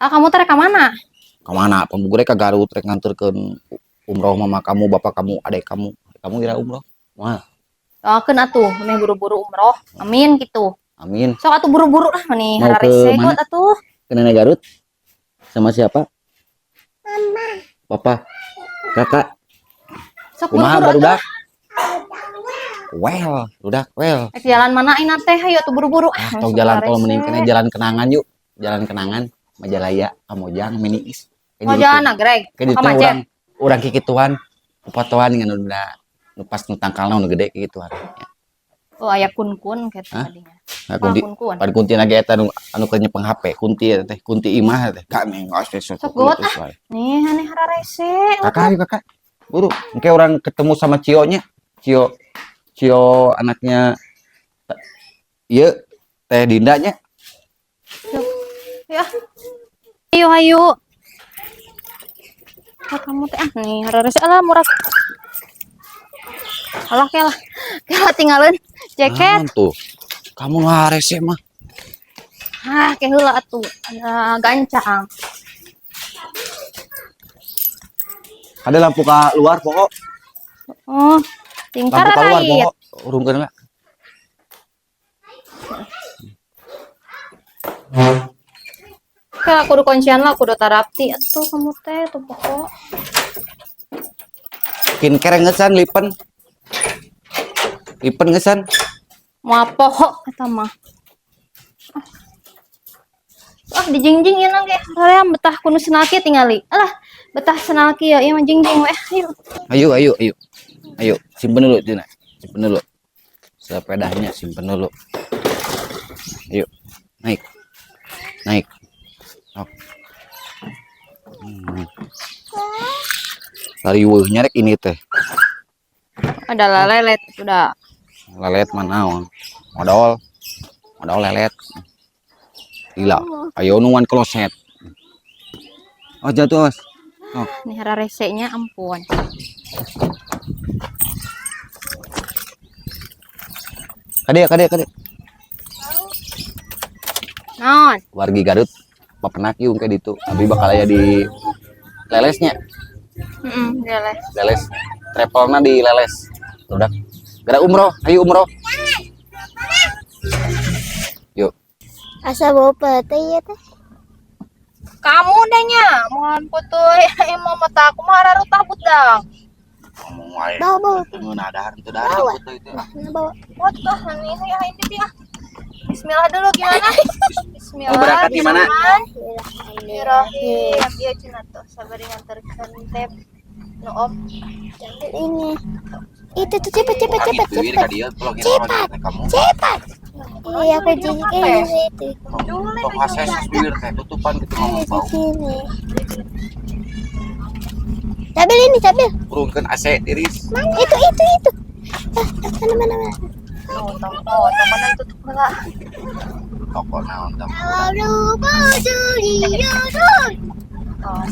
Ah, kamu teh ke mana? Kemana? Pembugure ke Garut rek nganterkeun umroh mama kamu, bapak kamu, adik kamu. Kamu kira umroh? Wah, Doakeun atuh, meh buru-buru umroh. Amin gitu. amin. Sok atuh buru-buru lah nih Mau ke hararese mana? got atuh. Ke Nenek Garut? Sama siapa? Papa, kakak. Sok Kumaha buru-buru atuh. barudak? Well, budak well. Jalan mana ini teh? Hayu atuh buru-buru. Tong jalan tol mending kene jalan kenangan yuk. Jalan kenangan Majalaya, Kamojang, Miniis. Oh jalan nagreg. Kayak gitu Macet. urang kikituan, upatoan ngan nu pas nu tangkalna nu gede kikituan. Oh aya kun-kun gitu tadinya. Kun kunti lagi eta anu keur nyepeng HP, kunti teh, kunti imah teh. Kak neng geus sok got ah. Nih aneh hararese. Kakak. Buru, engke orang ketemu sama Cio-nya. Cio anaknya iya Teh Dindanya. Ya. Ayo. Kamu teh nih hararese alah murah. Alah kelah. Kelah tinggalin jaket. Tuh. Kamu ngarese mah. Ah, kayak heula atuh. Ada gancang. Ada lampu ka luar pokok. Oh, tingkar Lampu ka luar rait. pokok. Urungkeun lah. Kak, kudu kuncian lah, kudu tarapti atuh kamu teh tuh pokok. Kin kerengesan lipen. Lipen gesan. Mau pohok kata mah. Dijingjing ya nang ge. Hoream betah kuno senaki tingali. Alah, betah senaki ya ieu mah jingjing we. Ayo. Ayo, simpen dulu Tina. Simpen dulu. Sepedanya simpen dulu. Ayo. Naik. Oh. Dari weuhnya rek ini teh. Ada lelet sudah. Lelet mana? Modal lelet. Gila. Ayo nuan kloset. Oh jatuh Mas. Oh. Nih resenya ampun. Kade. Non. Wargi Garut papenak ieu ke ditu. Abi bakal aya di lelesnya. Leles. Travelna di leles. Udah. Gara umroh, ayo umroh. Yuk. Asa bawa teh ya teh. Kamu danya, mohon putuy mau mata aku mah hararutah budang. Ngomong wae. Bawa. Ngeunadar itu dari foto itu. Bawa. What tuh ini ya ini dia. Bismillah dulu gimana? Bismillah. Mau berangkat gimana? Bismillahirrahmanirrahim. Iya cenah tuh sabar nganterkeun teh. No op. Ini. Itu tuh cepat. Cepat. Iya, aku jadi itu. Tong hases suwir teh tutupan gitu ngomong bau. Cabil. Urungkeun AC tiris. Itu. Mana. Teman tutup heula. Toko naon tong. Lalu baju dia. Oh,